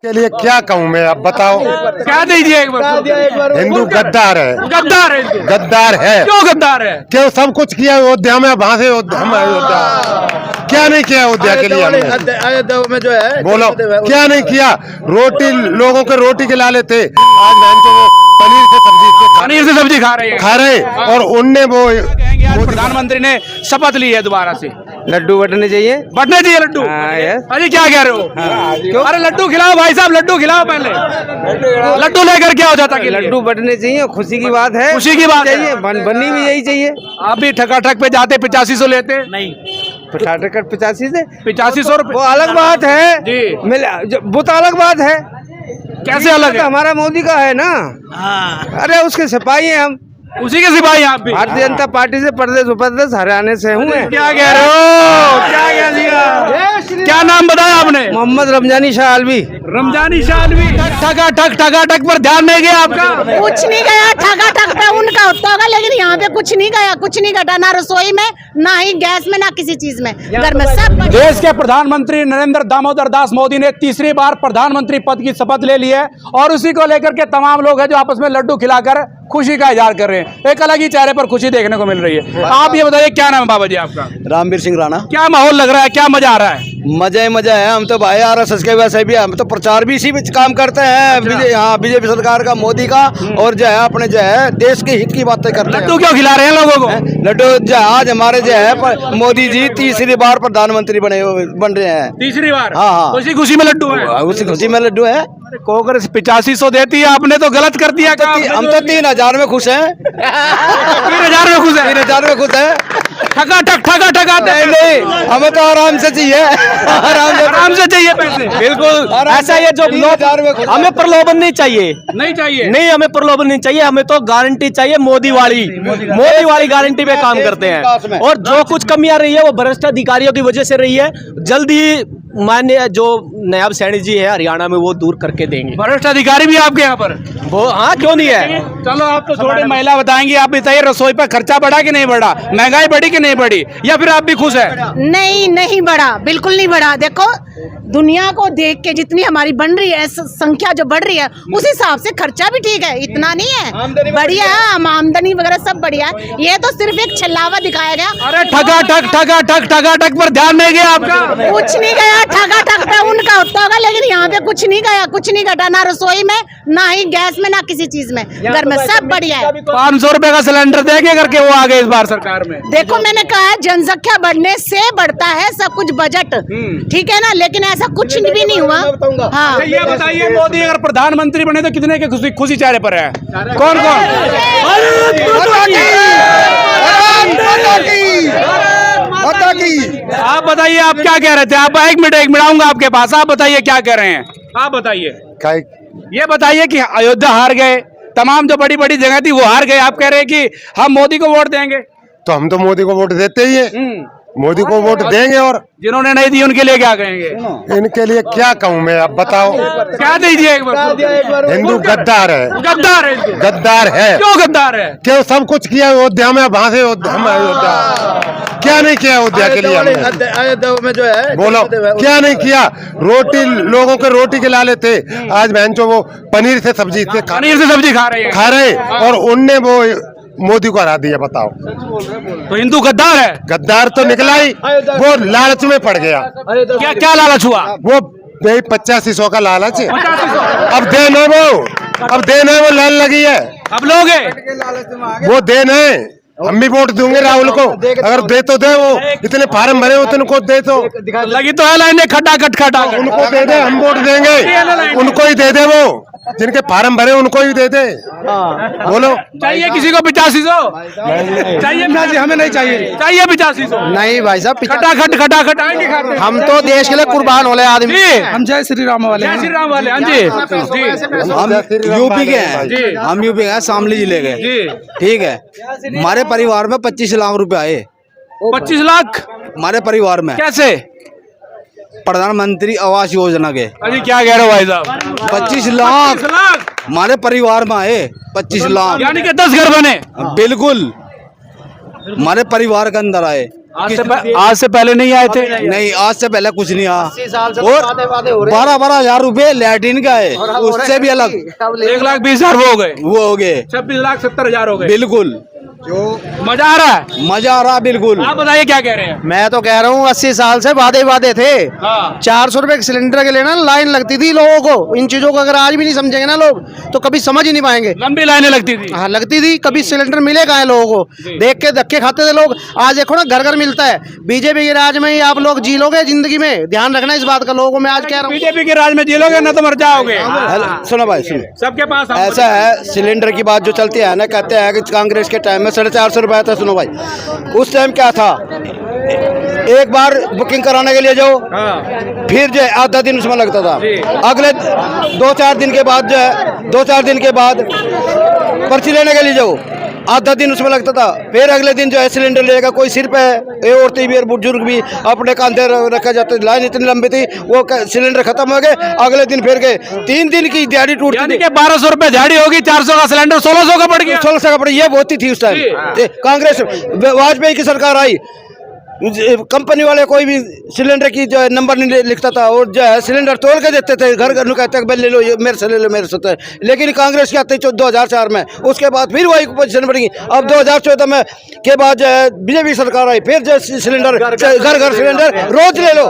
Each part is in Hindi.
के लिए क्या कहूँ मैं, अब बताओ। क्या दीजिए एक बार। हिंदू गद्दार है, गद्दार है हिंदू। गद्दार है। क्यों गद्दार है? क्यों सब कुछ किया अयोध्या में, वहां से अयोध्या क्या नहीं किया अयोध्या के लिए हमने? अयोध्या में जो है बोलो क्या नहीं किया? रोटी लोगों के रोटी के लाले थे, आज बहन को वो पनीर से सब्जी खा रहे और उनने वो आज प्रधानमंत्री ने शपथ ली है दोबारा से, लड्डू बटने चाहिए लड्डू। अरे क्या कह रहे हो? अरे लड्डू खिलाओ भाई साहब, लड्डू खिलाओ पहले। लड्डू लेकर क्या हो जाता कि लड्डू बटने चाहिए, खुशी की बात है, खुशी की बात चाहिए, बननी भी यही चाहिए। आप भी ठकाठक पे जाते 8500 लेते? नहीं, ठकाठक 85 से 8500 रुपए वो अलग बात है जी, वो तो अलग बात है। कैसे अलग है? हमारा मोदी का है ना। अरे उसके सिपाही हैं हम, उसी के सिपाही आप भी। भारतीय जनता पार्टी से प्रदेश उपाध्यक्ष हरियाणा से हूँ मैं। क्या कह रहे हो? क्या कह दिया? क्या नाम बताया आपने? मोहम्मद रमजानी शाह अलवी। रमजानी शाह अलवी। ठगा पर ध्यान नहीं गया आपका? कुछ नहीं गया, ठगा ठग पे उनका होता होगा, लेकिन यहाँ पे कुछ नहीं गया, कुछ नहीं घटा, ना रसोई में, ना ही गैस में, ना किसी चीज में, घर में सब। देश के प्रधानमंत्री नरेंद्र दामोदर दास मोदी ने तीसरी बार प्रधानमंत्री पद की शपथ ले ली है और उसी को लेकर के तमाम लोग हैं जो आपस में लड्डू खिलाकर खुशी का इजहार कर रहे हैं। एक अलग ही चेहरे पर खुशी देखने को मिल रही है। आप ये बताइए क्या नाम है बाबा जी आपका? रामवीर सिंह राणा। क्या माहौल लग रहा है, क्या मजा आ रहा है? मजा ही मजा है। हम तो भाई RSS के वैसे भी, हम तो प्रचार भी इसी में काम करते हैं। बीजेपी सरकार का, मोदी का, और जो है अपने जो है देश के हित की बातें करते हैं। लड्डू क्यों खिला रहे हैं लोगों को? लड्डू जो आज हमारे जो है मोदी जी तीसरी बार प्रधानमंत्री बन रहे हैं। तीसरी बार? हाँ। उसी खुशी में लड्डू है? उसी खुशी में लड्डू है। कांग्रेस 8500 देती है, आपने तो गलत कर दिया। हम तो 3000 में खुश हैं। 3000 में खुश है? 3000 में खुश है। ठगा नहीं, हमें तो आराम से चाहिए, आराम से चाहिए पैसे। बिल्कुल ऐसा ये जो हमें प्रलोभन नहीं चाहिए, नहीं हमें प्रलोभन नहीं चाहिए, हमें तो गारंटी चाहिए मोदी वाली गारंटी पे काम करते हैं। और जो कुछ कमियां रही है वो भ्रष्ट अधिकारियों की वजह से रही है, जल्दी माननीय जो नायब सैनी जी है हरियाणा में वो दूर करके देंगे। भ्रष्ट अधिकारी भी आपके यहाँ पर? वो हाँ, क्यों नहीं है। चलो आप तो थोड़ी महिला बताएंगे, आप बताइए रसोई पर खर्चा बढ़ा कि नहीं बढ़ा, महंगाई बढ़ी कि नहीं बढ़ी, या फिर आप भी खुश है? नहीं बढ़ा, बिल्कुल नहीं बढ़ा। देखो दुनिया को देख के जितनी हमारी बन रही है, संख्या जो बढ़ रही है, उस हिसाब से खर्चा भी ठीक है, इतना नहीं है, बढ़िया है, आमदनी वगैरह सब बढ़िया है। ये तो सिर्फ एक छलावा दिखाया गया। अरे ठगा पर ध्यान नहीं गया आपका? कुछ नहीं गया, ठगा ठग पे उनका होता होगा, लेकिन यहाँ पे कुछ नहीं गया, कुछ नहीं घटा, ना रसोई में, ना ही गैस में, ना किसी चीज में, घर में सब बढ़िया है। 500 रुपए का सिलेंडर देंगे करके वो आ गए इस बार सरकार में। देखो मैंने कहा है जनसंख्या बढ़ने से बढ़ता है सब कुछ बजट, ठीक है ना, लेकिन ऐसा कुछ भी नहीं हुआ। हाँ ये बताइए मोदी अगर प्रधानमंत्री बने तो कितने के खुशी चेहरे पर है? कौन आप बताइए, आप क्या कह रहे थे? आप एक मिनट आऊंगा आपके पास, आप बताइए क्या कह रहे हैं, आप बताइए। ये बताइए कि अयोध्या हार गए, तमाम जो बड़ी बड़ी जगह थी वो हार गए, आप कह रहे हैं कि हम मोदी को वोट देंगे। तो हम तो मोदी को वोट देते ही है, मोदी को वोट देंगे। और जिन्होंने नहीं दी उनके लिए क्या कहेंगे? इनके लिए क्या कहूँ मैं, अब बताओ। क्या दीजिए एक बार। हिंदू गद्दार है, गद्दार है। क्यों गद्दार है? क्यों सब कुछ किया अयोध्या में, वहां से अयोध्या क्या नहीं किया अयोध्या के लिए हमने? अयोध्या में जो है बोलो क्या नहीं किया? रोटी लोगों के रोटी के लाले थे, आज बहन को वो पनीर से सब्जी खा रहे और उनने वो मोदी को हरा दिया। बताओ, तो हिंदू गद्दार है? गद्दार तो निकला ही, वो लालच में पड़ गया। क्या लालच हुआ? वो 8500 का लालच है, अब देना वो लाल लगी है, अब लोग वो देना है। हम भी वोट देंगे राहुल को, अगर दे तो दे, वो इतने फार्म भरे हो तो उनको दे, तो लगी तो है लाइन खटा उनको दे दे, हम वोट देंगे उनको ही दे दे, वो जिनके फार्म भरे उनको ही दे दे। बोलो चाहिए किसी को 8500? चाहिए? हमें नहीं चाहिए 8500। नहीं भाई साहब, खटाखट हम तो देश के लिए कुर्बान होले आदमी। हम जय श्री राम वाले। जय श्री राम वाले। हाँ जी, हम यूपी के हैं, हम यूपी के हैं, शामली जिले के, ठीक है। हमारे परिवार में 25 लाख रुपए आए। 25 लाख हमारे परिवार में? कैसे? प्रधानमंत्री आवास योजना के। अरे क्या कह रहे हो भाई साहब? 25 लाख हमारे परिवार में आए, 25 लाख, यानी कि 10 घर बने। बिल्कुल हमारे परिवार के अंदर आए। आज से पहले नहीं आए थे? नहीं, आज से पहले कुछ नहीं आया। और 12,000 रुपए लैट्रिन का है, उससे भी अलग 1,20,000 वो हो गए 26,70,000 हो गए। बिल्कुल, जो मजा आ रहा है, मजा आ रहा बिल्कुल। आप बताइए क्या कह रहे हैं? मैं तो कह रहा हूँ 80 साल से वादे थे। हाँ। 400 रुपए सिलेंडर के लिए ना लाइन लगती थी लोगों को। इन चीजों को अगर आज भी नहीं समझेंगे ना लोग तो कभी समझ ही नहीं पाएंगे। लंबी लाइनें लगती थी। हाँ, लगती थी। कभी सिलेंडर मिलेगा है लोगों को, देख के धक्के खाते थे लोग। आज देखो ना, घर घर मिलता है। बीजेपी के राज में ही आप लोग जी लोगे जिंदगी में, ध्यान रखना इस बात का। लोगों में आज कह रहा हूँ, बीजेपी के राज में जी लोगे ना तो मर जाओगे। सुनो भाई, सुनो, सबके पास ऐसा है, सिलेंडर की बात जो चलती है ना, कहते हैं कि कांग्रेस के टाइम में 450 रुपए था। सुनो भाई, उस टाइम क्या था, एक बार बुकिंग कराने के लिए जाओ, फिर जो है आधा दिन उसमें लगता था। अगले 2-4 दिन के बाद जो है 2-4 दिन के बाद पर्ची लेने के लिए जाओ, आधा दिन उसमें लगता था। फिर अगले दिन जो है सिलेंडर लेगा कोई, सिर पे ये औरतें भी और बुजुर्ग भी अपने कांधे रखा जाते। लाइन इतनी लंबी थी, वो सिलेंडर खत्म हो गए, अगले दिन फिर गए। 3 दिन की दिहाड़ी टूटती थी। 1200 रुपए दिहाड़ी होगी, 400 का सिलेंडर 1600 का पड़ गया। 1600 का पड़ गया। ये होती थी उस टाइम कांग्रेस, वाजपेयी की सरकार आई, कंपनी वाले कोई भी सिलेंडर की जो है नंबर नहीं लिखता था, और जो है सिलेंडर तोड़ के देते थे। घर घर कहते हैं ले लो, ये मेरे से ले लो, मेरे से। लेकिन कांग्रेस की आते 2004 में, उसके बाद फिर वही पोजीशन बढ़ी। अब 2014 में के बाद जो है बीजेपी सरकार आई, फिर जो सिलेंडर घर घर सिलेंडर रोज ले लो।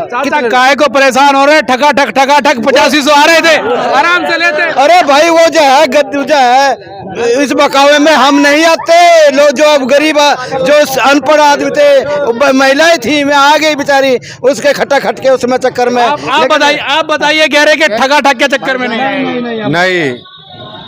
काय को परेशान हो रहे हैं, ठका ठक 8500 आ रहे थे, आराम से लेते। अरे भाई, वो जो है जो है इस बकावे में हम नहीं आते। लोग जो अब गरीब, जो अनपढ़ आदमी थे, महिलाएं थी, मैं आ गई बेचारी उसके खट्टा खट के उसमें चक्कर में। आप बताइए, कह रहे कि ठगा ठग के चक्कर में नहीं।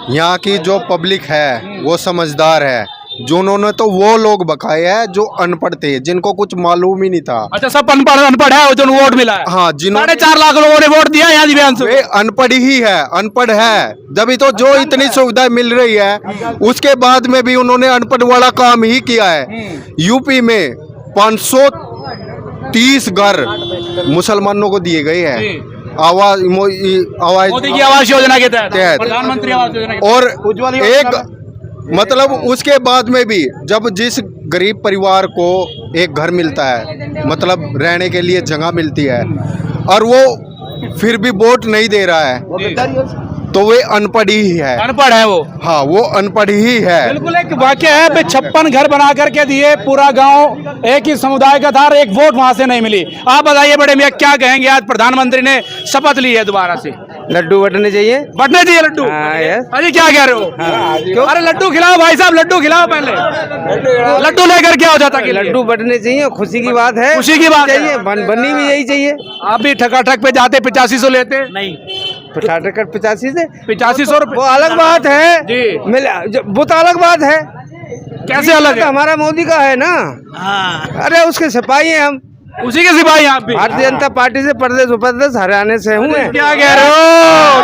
यहाँ की जो पब्लिक है वो समझदार है। जिन्होंने तो वो लोग बकाए हैं जो अनपढ़ थे, जिनको कुछ मालूम ही नहीं था। अच्छा, सब अनपढ़ है जो वोट मिला है। हाँ, जिन्होंने 4.5 लाख लोगों ने वोट दिया यहाँ दिव्यांशु। वे अनपढ़ ही है, अनपढ़ है। जब तो जो इतनी सुविधा मिल रही है, उसके बाद में भी उन्होंने अनपढ़ वाला काम ही किया है। यूपी में 530 घर मुसलमानों को दिए गए हैं आवाज मोदी की आवास योजना के तहत, प्रधानमंत्री आवास योजना। और एक मतलब उसके बाद में भी जब जिस गरीब परिवार को एक घर मिलता है, मतलब रहने के लिए जगह मिलती है, और वो फिर भी वोट नहीं दे रहा है, तो वे अनपढ़ ही है। अनपढ़ है वो। हाँ, वो अनपढ़ ही है। बिल्कुल एक वाक्य है, 56 घर बना करके दिए, पूरा गांव एक ही समुदाय का था और एक वोट वहां से नहीं मिली। आप बताइए बड़े मियां, क्या कहेंगे? आज प्रधानमंत्री ने शपथ ली है दोबारा से, लड्डू बटने चाहिए, लड्डू। अरे क्या कह रहे हो? अरे लड्डू खिलाओ भाई साहब, लड्डू खिलाओ पहले। लड्डू लेकर क्या हो जाता? लड्डू बटने चाहिए, खुशी की बात है, खुशी की बात चाहिए, बननी भी यही चाहिए। आप भी ठकाठक पे जाते 8500 लेते? नहीं, 85 से 8500 रुपए। वो अलग बात है जी, वो तो अलग बात है। कैसे अलग है? हमारा मोदी का है ना। अरे उसके सिपाही हैं हम, उसी के सिपाही आप भी। भारतीय जनता पार्टी से प्रदेश उपाध्यक्ष हरियाणा से हूँ मैं। क्या कह रहे हो?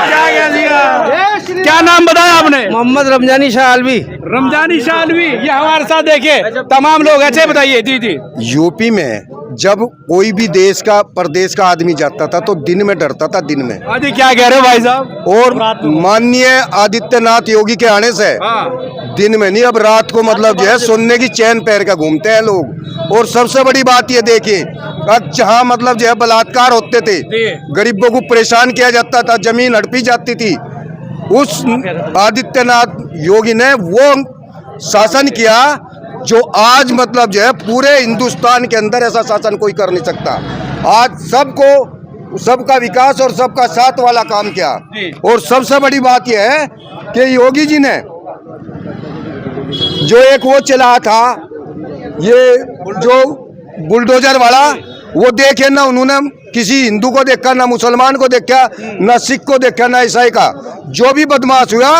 क्या कह दिया? क्या नाम बताया आपने? मोहम्मद रमजानी शाह अलवी। रमजानी शाह अलवी, ये हमारे साथ देखिए तमाम लोग। अच्छे बताइए जी जी। यूपी में जब कोई भी देश का प्रदेश का आदमी जाता था तो दिन में डरता था, दिन में। अजी क्या कह रहे हो भाई साहब? और माननीय आदित्यनाथ योगी के आने से दिन में नहीं, अब रात को मतलब जो है सोने की चैन पैर का घूमते हैं लोग। और सबसे बड़ी बात ये देखिए, अब जहाँ मतलब जो है बलात्कार होते थे, गरीबों को परेशान किया जाता था, जमीन हड़पी जाती थी, उस आदित्यनाथ योगी ने वो शासन किया जो आज मतलब जो है पूरे हिंदुस्तान के अंदर ऐसा शासन कोई कर नहीं सकता। आज सबको, सबका विकास और सबका साथ वाला काम किया। और सबसे बड़ी बात यह है कि योगी जी ने जो एक वो चला था, ये जो बुलडोजर वाला, वो देखे ना उन्होंने किसी हिंदू को देखा, ना मुसलमान को देखा, ना सिख को देखा, ना ईसाई का। जो भी बदमाश हुआ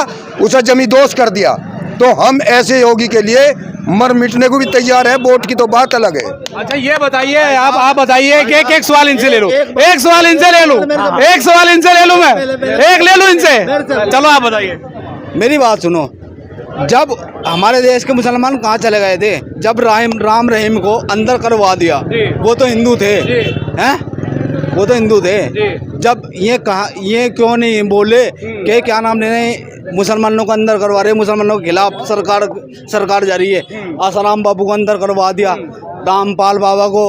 उसे जमींदोज कर दिया। तो हम ऐसे योगी के लिए मर मिटने को भी तैयार है। वोट की तो बात अलग है। अच्छा ये बताइए, आप बताइए कि एक सवाल इनसे ले लो, एक सवाल इनसे ले लूं, एक सवाल इनसे ले लूं, मैं एक ले लूं इनसे। चलो आप बताइए। मेरी बात सुनो, जब हमारे देश के मुसलमान कहाँ चले गए थे? जब राम रहीम को अंदर करवा दिया, वो तो हिंदू थे, हैं? वो तो हिंदू थे। जब ये क्यों नहीं बोले कि क्या नाम लेने मुसलमानों को अंदर करवा रहे, मुसलमानों के खिलाफ सरकार जा रही है। आसाराम बाबू को अंदर करवा दिया, रामपाल बाबा को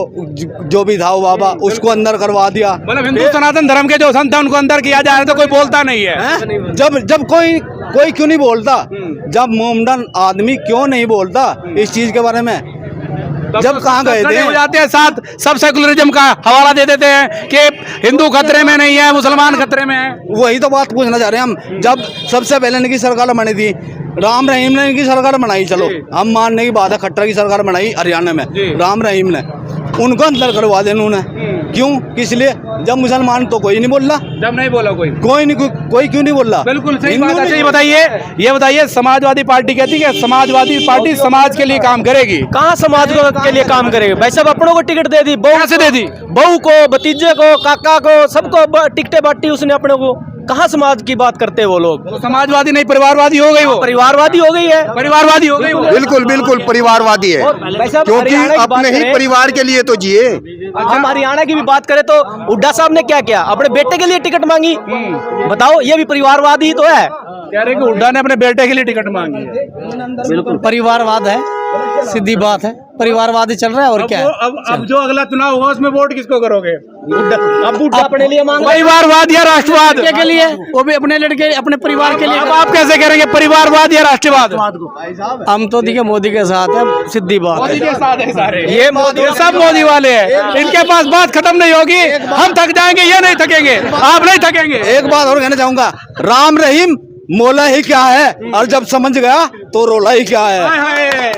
जो भी था वो बाबा उसको अंदर करवा दिया। मतलब हिंदू सनातन धर्म के जो संत हैं उनको अंदर किया जा रहा है तो कोई बोलता नहीं है। जब कोई क्यों नहीं बोलता, जब मोमडन आदमी क्यों नहीं बोलता इस चीज के बारे में? जब कहाँ गए थे? हो जाते हैं साथ सब सेकुलरिज्म का हवाला दे देते हैं कि हिंदू खतरे में नहीं है, मुसलमान खतरे में है। वही तो बात पूछना चाह रहे हैं हम। जब सबसे पहले इनकी सरकार बनी थी, राम रहीम ने इनकी सरकार बनाई, चलो हम मानने की बात है, खट्टर की सरकार बनाई हरियाणा में, राम रहीम ने, उनको अंदर करवा देना उन्होंने। क्यों, किस लिए? जब मुसलमान तो कोई नहीं बोल रहा, जब नहीं बोला कोई क्यों नहीं बोल रहा? बिल्कुल सही बात है। ये बताइए समाजवादी पार्टी कहती है कि समाजवादी पार्टी समाज के लिए काम करेगी। कहाँ समाज के लिए काम करेगी भाई? सब अपनों को टिकट दे दी, बहू कैसे दे दी? बहू को, भतीजे को, काका को, सबको टिकटें बांटी उसने अपने को। कहाँ समाज की बात करते हैं वो लोग? तो समाजवादी नहीं परिवारवादी हो गई, वो परिवारवादी हो गई है, परिवारवादी हो गई वो। बिल्कुल परिवारवादी है, क्योंकि अपने ही परिवार के लिए तो जिए। हम हरियाणा की भी बात करें तो हुड्डा साहब ने क्या किया? अपने बेटे के लिए टिकट मांगी। बताओ, ये भी परिवारवादी ही तो है। कह रहे कि हुड्डा ने अपने बेटे के लिए टिकट मांगी। बिल्कुल परिवारवाद है, सीधी बात है, परिवारवाद ही चल रहा है। और क्या है? अब जो अगला चुनाव होगा उसमें वोट किसको करोगे? अब हुड्डा अपने लिए मांग परिवारवाद या राष्ट्रवाद के लिए, वो भी अपने लड़के अपने परिवार के लिए। अब आप कैसे करेंगे, परिवारवाद या राष्ट्रवाद? हम तो देखिए मोदी के साथ है, सीधी बात मोदी है। के साथ है सारे, ये मोदी सब मोदी वाले हैं। इनके पास बात खत्म नहीं होगी, हम थक जाएंगे, ये नहीं थकेंगे, आप नहीं थकेंगे। एक बात और कहना चाहूंगा, राम रहीम मोला ही क्या है, और जब समझ गया तो रोला ही क्या है।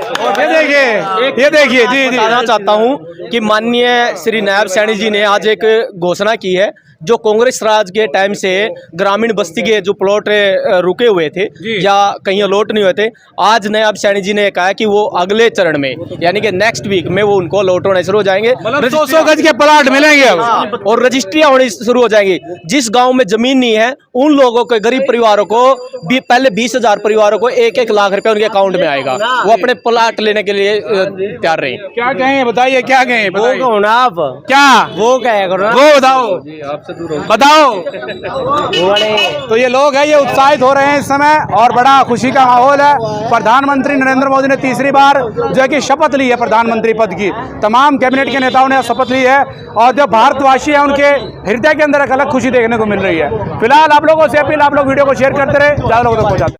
ये देखिए जी। बताना चाहता हूँ कि माननीय श्री नायब सैनी जी ने आज एक घोषणा की है, जो कांग्रेस राज के टाइम से ग्रामीण बस्ती के जो प्लॉट रुके हुए थे या कहीं अलॉट नहीं हुए थे, आज नायब सैनी जी ने कहा कि वो अगले चरण में यानी कि नेक्स्ट वीक में वो उनको अलॉट होने शुरू हो जाएंगे। 200 गज के प्लाट मिलेंगे अब, और रजिस्ट्रियां होनी शुरू हो जाएंगी। जिस गांव में जमीन नहीं है उन लोगों को, गरीब परिवारों को भी पहले 20,000 परिवारों को 1-1 लाख रुपए उनके अकाउंट में आएगा। वो अपने प्लाट लेने के लिए तैयार रहे। क्या कहें, बताइए क्या कहें? आप क्या वो कहेगा, वो बताओ। तो ये लोग हैं, ये उत्साहित हो रहे हैं इस समय और बड़ा खुशी का माहौल है। प्रधानमंत्री नरेंद्र मोदी ने तीसरी बार जो है कि शपथ ली है प्रधानमंत्री पद की। तमाम कैबिनेट के नेताओं ने शपथ ली है और जो भारतवासी है उनके हृदय के अंदर एक अलग खुशी देखने को मिल रही है। फिलहाल आप लोगों से अपील, आप लोग वीडियो को शेयर करते रहे, ज़्यादा लोगों तक पहुँचाते।